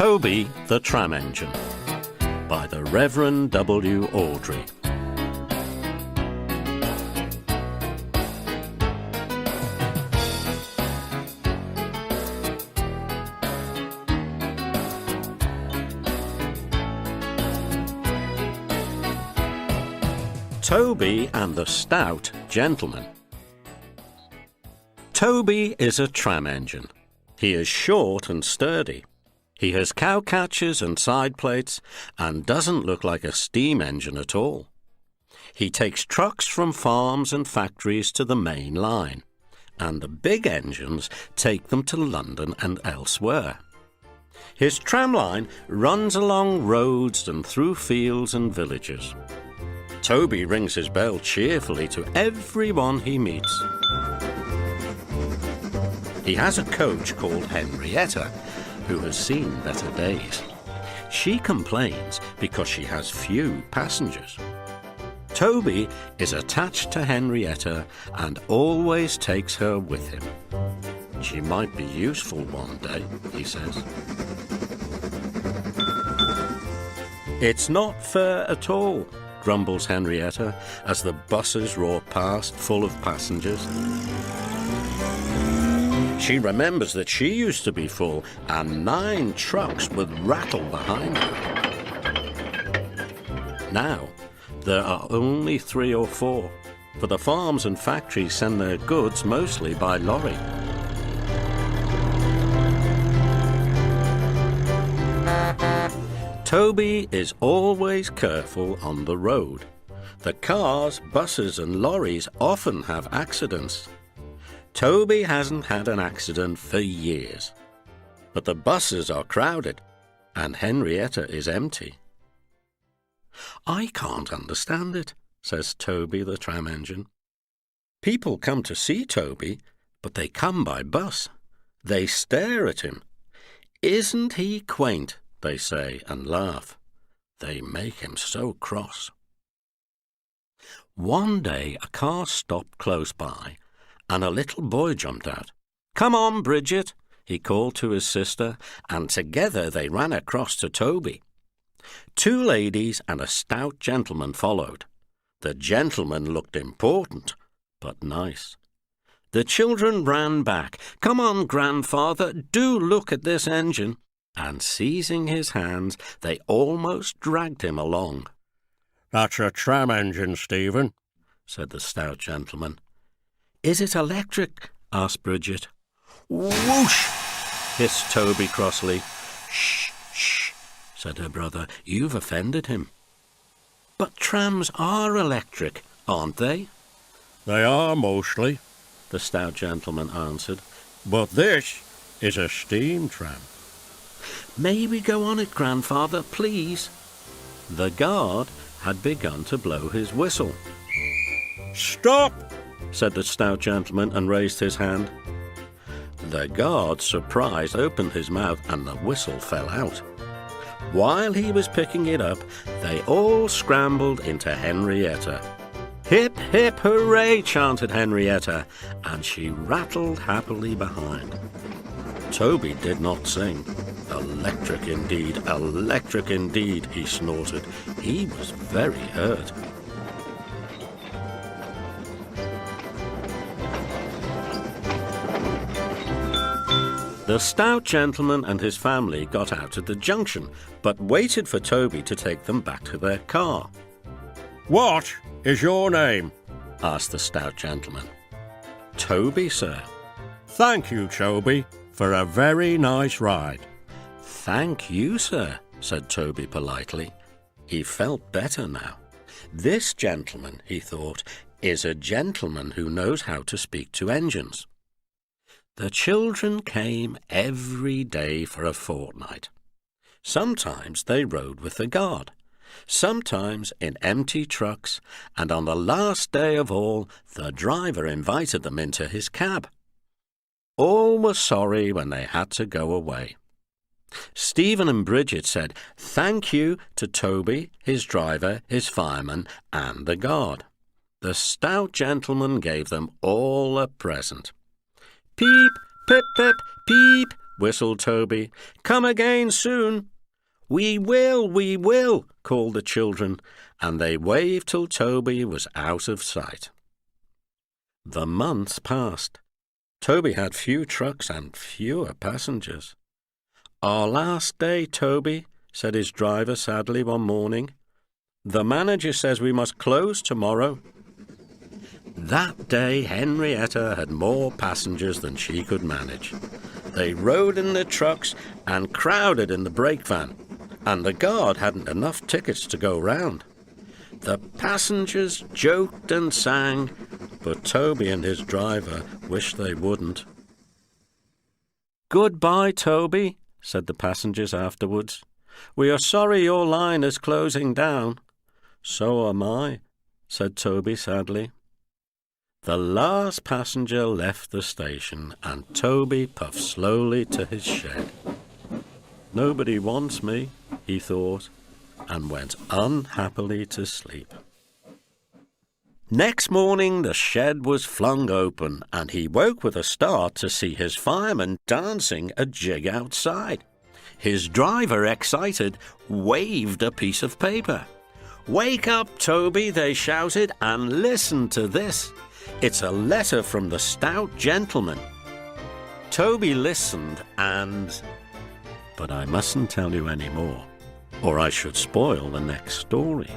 Toby the Tram Engine by the Reverend W. Awdry. Toby and the Stout Gentleman. Toby is a tram engine. He is short and sturdy. He has cow catchers and side plates and doesn't look like a steam engine at all. He takes trucks from farms and factories to the main line, and the big engines take them to London and elsewhere. His tram line runs along roads and through fields and villages. Toby rings his bell cheerfully to everyone he meets. He has a coach called Henrietta, who has seen better days. She complains because she has few passengers. Toby is attached to Henrietta and always takes her with him. She might be useful one day, he says. It's not fair at all, grumbles Henrietta as the buses roar past full of passengers. She remembers that she used to be full and 9 trucks would rattle behind her. Now, there are only 3 or 4, for the farms and factories send their goods mostly by lorry. Toby is always careful on the road. The cars, buses and lorries often have accidents. Toby hasn't had an accident for years. But the buses are crowded and Henrietta is empty. I can't understand it, says Toby the tram engine. People come to see Toby, but they come by bus. They stare at him. Isn't he quaint? They say and laugh. They make him so cross. One day a car stopped close by and a little boy jumped out. "Come on, Bridget," he called to his sister, and together they ran across to Toby. 2 ladies and a stout gentleman followed. The gentleman looked important, but nice. The children ran back. "Come on, grandfather, do look at this engine." And seizing his hands, they almost dragged him along. "That's a tram engine, Stephen," said the stout gentleman. "Is it electric?" asked Bridget. "Whoosh!" hissed Toby crossly. "Shh, shh," said her brother. "You've offended him." "But trams are electric, aren't they?" "They are mostly," the stout gentleman answered. "But this is a steam tram." "May we go on it, grandfather, please?" The guard had begun to blow his whistle. "Stop!" said the stout gentleman and raised his hand. The guard, surprised, opened his mouth and the whistle fell out. While he was picking it up, they all scrambled into Henrietta. "Hip, hip, hooray!" chanted Henrietta, and she rattled happily behind. Toby did not sing. "Electric indeed," he snorted. He was very hurt. The stout gentleman and his family got out at the junction, but waited for Toby to take them back to their car. "What is your name?" asked the stout gentleman. "Toby, sir." "Thank you, Toby, for a very nice ride." "Thank you, sir," said Toby politely. He felt better now. This gentleman, he thought, is a gentleman who knows how to speak to engines. The children came every day for a fortnight. Sometimes they rode with the guard, sometimes in empty trucks, and on the last day of all, the driver invited them into his cab. All were sorry when they had to go away. Stephen and Bridget said thank you to Toby, his driver, his fireman, and the guard. The stout gentleman gave them all a present. "Peep, pip, pip, peep," whistled Toby. "Come again soon." We will, called the children, and they waved till Toby was out of sight. The months passed. Toby had few trucks and fewer passengers. "Our last day, Toby," said his driver sadly one morning. "The manager says we must close tomorrow." That day Henrietta had more passengers than she could manage. They rode in the trucks and crowded in the brake van, and the guard hadn't enough tickets to go round. The passengers joked and sang, but Toby and his driver wished they wouldn't. "Goodbye, Toby," said the passengers afterwards. "We are sorry your line is closing down." "So am I," said Toby sadly. The last passenger left the station, and Toby puffed slowly to his shed. "Nobody wants me," he thought, and went unhappily to sleep. Next morning the shed was flung open, and he woke with a start to see his fireman dancing a jig outside. His driver, excited, waved a piece of paper. "Wake up, Toby," they shouted, "and listen to this. It's a letter from the Stout Gentleman." Toby listened and... But I mustn't tell you any more, or I should spoil the next story.